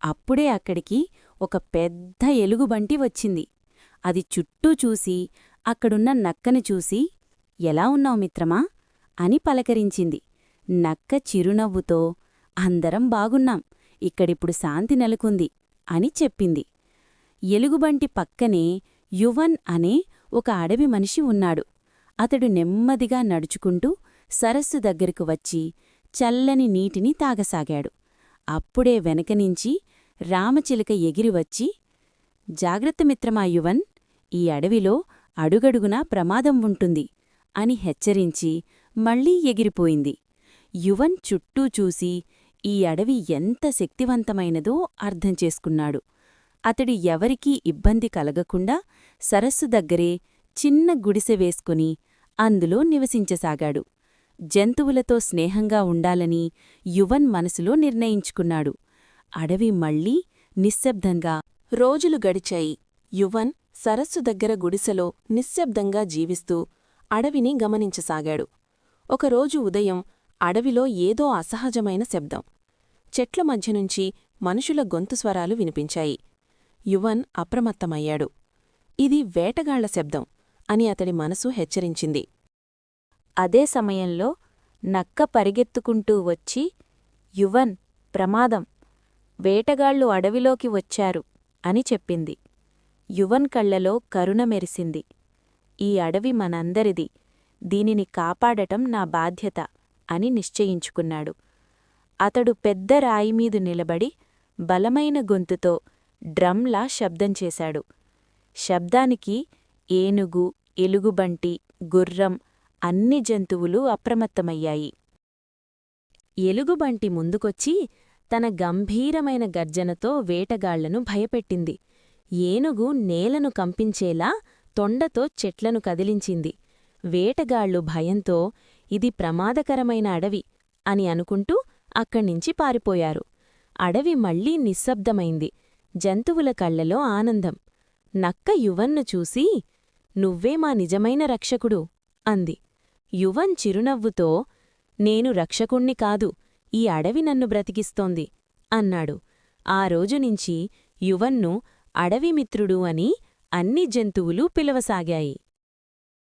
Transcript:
అప్పుడే అక్కడికి ఒక పెద్ద ఎలుగుబంటి వచ్చింది. అది చుట్టూ చూసి అక్కడున్న నక్కని చూసి, ఎలా ఉన్నావు మిత్రమా అని పలకరించింది. నక్క చిరునవ్వుతో, అందరం బాగున్నాం, ఇక్కడిప్పుడు శాంతి నెలకొంది అని చెప్పింది. ఎలుగుబంటి పక్కనే యువన్ అనే ఒక అడవి మనిషి ఉన్నాడు. అతడు నెమ్మదిగా నడుచుకుంటూ సరస్సు దగ్గరకు వచ్చి చల్లని నీటిని తాగసాగాడు. అప్పుడే వెనకనించి రామచిలుక ఎగిరివచ్చి, జాగ్రత్త మిత్రమా యువన్, ఈ అడవిలో అడుగడుగునా ప్రమాదం ఉంటుంది అని హెచ్చరించి మళ్లీ ఎగిరిపోయింది. యువన్ చుట్టూ చూసి ఈ అడవి ఎంత శక్తివంతమైనదో అర్థం చేసుకున్నాడు. అతడు ఎవరికీ ఇబ్బంది కలగకుండా సరస్సు దగ్గరే చిన్న గుడిసె వేసుకుని అందులో నివసించసాగాడు. జంతువులతో స్నేహంగా ఉండాలని యువన్ మనసులో నిర్ణయించుకున్నాడు. అడవి మళ్లీ నిశ్శబ్దంగా రోజులు గడిచాయి. యువన్ సరస్సు దగ్గర గుడిసెలో నిశ్శబ్దంగా జీవిస్తూ అడవిని గమనించసాగాడు. ఒకరోజు ఉదయం అడవిలో ఏదో అసహజమైన శబ్దం. చెట్ల మధ్యనుంచి మనుషుల గొంతు స్వరాలు వినిపించాయి. యువన్ అప్రమత్తమయ్యాడు. ఇది వేటగాళ్ల శబ్దం అని అతడి మనసు హెచ్చరించింది. అదే సమయంలో నక్క పరిగెత్తుకుంటూ వచ్చి, యువన్, ప్రమాదం, వేటగాళ్లు అడవిలోకి వచ్చారు అని చెప్పింది. యువన్ కళ్లలో కరుణ మెరిసింది. ఈ అడవి మనందరిది, దీనిని కాపాడటం నా బాధ్యత అని నిశ్చయించుకున్నాడు. అతడు పెద్ద రాయిమీదు నిలబడి బలమైన గొంతుతో డ్రమ్లా శబ్దం చేశాడు. శబ్దానికి ఏనుగు, ఎలుగుబంటి, గుర్రం అన్ని జంతువులు అప్రమత్తమయ్యాయి. ఎలుగుబంటి ముందుకొచ్చి తన గంభీరమైన గర్జనతో వేటగాళ్లను భయపెట్టింది. ఏనుగు నేలను కంపించేలా తొండతో చెట్లను కదిలించింది. వేటగాళ్లు భయంతో ఇది ప్రమాదకరమైన అడవి అని అనుకుంటూ అక్కడ్నించి పారిపోయారు. అడవి మళ్లీ నిశ్శబ్దమైంది. జంతువుల కళ్లలో ఆనందం. నక్క యువన్ను చూసి, నువ్వే మా నిజమైన రక్షకుడు అంది. యువన్ చిరునవ్వుతో, నేను రక్షకుణ్ణి కాదు, ఈ అడవి నన్ను బ్రతికిస్తోంది అన్నాడు. ఆ రోజునుంచి యువన్ను అడవిమిత్రుడు అని అన్ని జంతువులు పిలవసాగాయి.